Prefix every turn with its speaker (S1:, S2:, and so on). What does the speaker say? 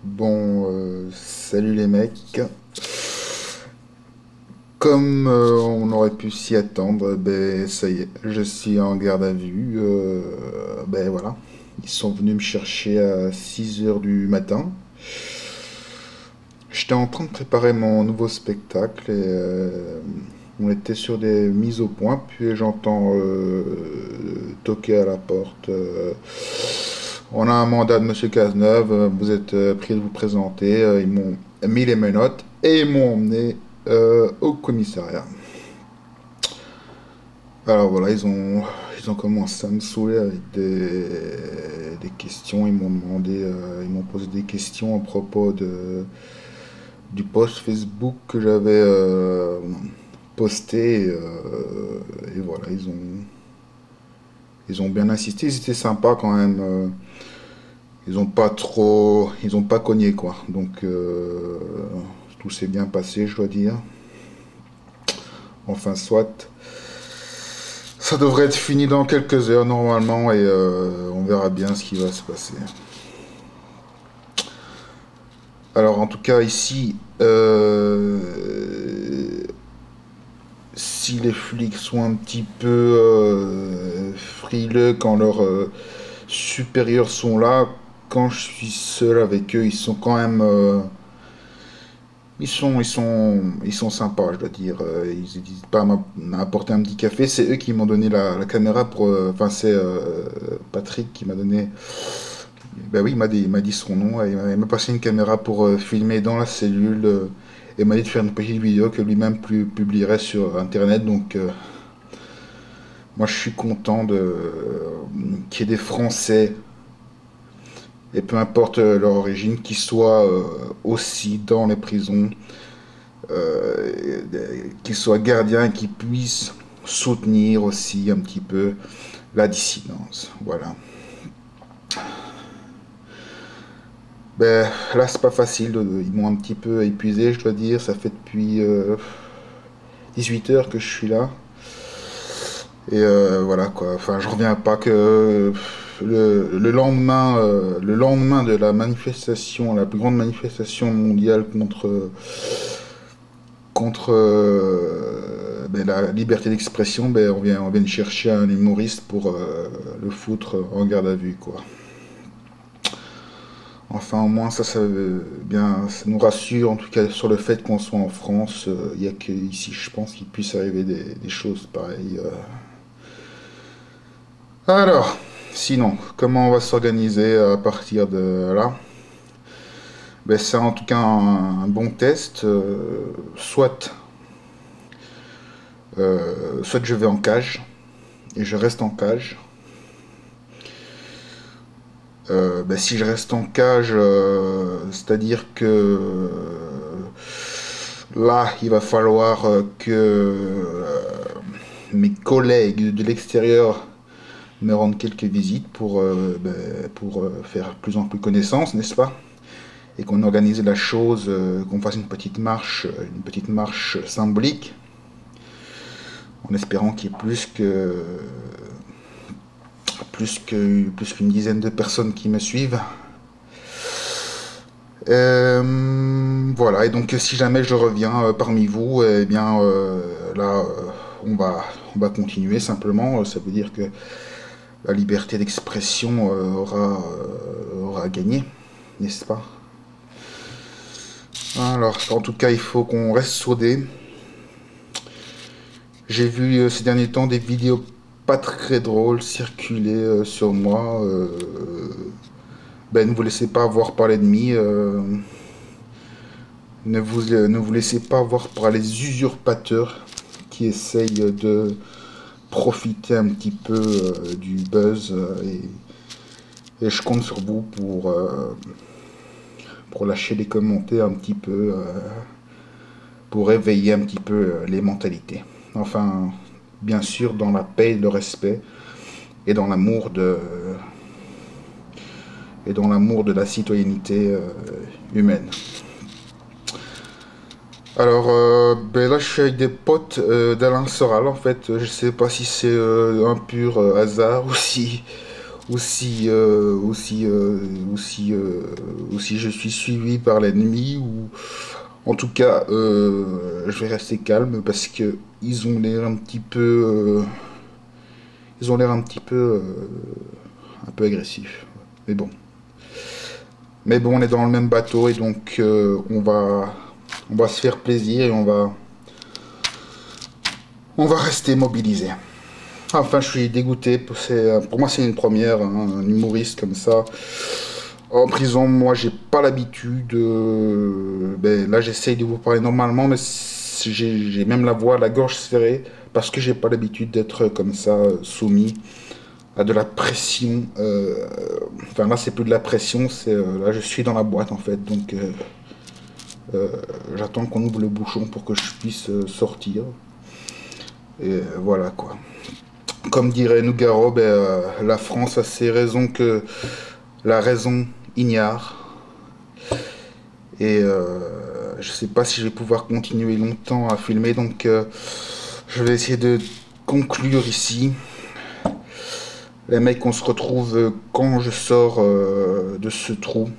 S1: Bon, salut les mecs. Comme on aurait pu s'y attendre, ben ça y est, je suis en garde à vue. Ben voilà, ils sont venus me chercher à 6 heures du matin. J'étais en train de préparer mon nouveau spectacle et on était sur des mises au point, puis j'entends toquer à la porte. On a un mandat de Monsieur Cazeneuve, vous êtes prié de vous présenter. Ils m'ont mis les menottes et ils m'ont emmené au commissariat. Alors voilà, ils ont commencé à me saouler avec des questions. Ils m'ont demandé, ils m'ont posé des questions à propos du post Facebook que j'avais posté. Et voilà, ils ont bien insisté. Ils étaient sympas quand même. Ils ont pas cogné quoi. Donc tout s'est bien passé, je dois dire. Enfin, soit. Ça devrait être fini dans quelques heures normalement et on verra bien ce qui va se passer. Alors en tout cas ici, si les flics sont un petit peu frileux quand leurs supérieurs sont là, quand je suis seul avec eux, ils sont quand même ils sont sympas, je dois dire. Ils n'hésitent pas à m'apporter un petit café. C'est eux qui m'ont donné la caméra pour. Enfin, c'est Patrick qui m'a donné. Ben oui, il m'a dit son nom. Et il m'a passé une caméra pour filmer dans la cellule. Et m'a dit de faire une petite vidéo que lui-même publierait sur Internet. Donc, moi, je suis content qu'il y ait des Français, et peu importe leur origine, qui soient aussi dans les prisons, qu'ils soient gardiens et qu'ils puissent soutenir aussi un petit peu la dissidence. Voilà. Ben, là, c'est pas facile. Ils m'ont un petit peu épuisé, je dois dire. Ça fait depuis 18 heures que je suis là. Et voilà quoi. Enfin, je reviens pas que le lendemain de la manifestation, la plus grande manifestation mondiale contre ben, la liberté d'expression, ben, on vient chercher un humoriste pour le foutre en garde à vue, quoi. Enfin, au moins, bien, ça nous rassure, en tout cas, sur le fait qu'on soit en France. Il n'y a que ici, je pense, qu'il puisse arriver des choses pareilles. Alors, sinon, comment on va s'organiser à partir de là? Ben, c'est en tout cas un bon test. Soit je vais en cage et je reste en cage. Ben, si je reste en cage, c'est-à-dire que là, il va falloir que mes collègues de l'extérieur me rendent quelques visites pour faire plus en plus connaissance, n'est-ce pas? Et qu'on organise la chose, qu'on fasse une petite marche symbolique, en espérant qu'il y ait plus qu'une dizaine de personnes qui me suivent. Voilà, et donc si jamais je reviens parmi vous, eh bien là, on va continuer simplement. Ça veut dire que la liberté d'expression aura gagné, n'est-ce pas? Alors, en tout cas, il faut qu'on reste soudés. J'ai vu ces derniers temps des vidéos pas très drôles circuler sur moi. Ben, ne vous laissez pas avoir par l'ennemi. Ne vous laissez pas avoir par les usurpateurs qui essayent de profiter un petit peu du buzz. Et je compte sur vous pour lâcher des commentaires un petit peu, pour éveiller un petit peu les mentalités. Enfin, bien sûr, dans la paix et le respect, et dans l'amour de la citoyenneté humaine. Alors, ben là, je suis avec des potes d'Alain Soral, en fait. Je sais pas si c'est un pur hasard ou si je suis suivi par l'ennemi, ou en tout cas, je vais rester calme parce que ils ont l'air un petit peu, ils ont l'air un peu agressifs. Mais bon, on est dans le même bateau et donc on va se faire plaisir et on va rester mobilisé. Enfin, je suis dégoûté. Pour moi, c'est une première, hein, un humoriste comme ça. En prison, moi, j'ai pas l'habitude. Ben, là, j'essaye de vous parler normalement, mais j'ai même la voix, la gorge serrée, parce que j'ai pas l'habitude d'être comme ça, soumis à de la pression. Enfin, là, c'est plus de la pression, là, je suis dans la boîte en fait, donc j'attends qu'on ouvre le bouchon pour que je puisse sortir. Et voilà quoi. Comme dirait Nougaro, ben, la France a ses raisons que la raison ignare. Et je sais pas si je vais pouvoir continuer longtemps à filmer, donc je vais essayer de conclure ici. Les mecs, on se retrouve quand je sors de ce trou.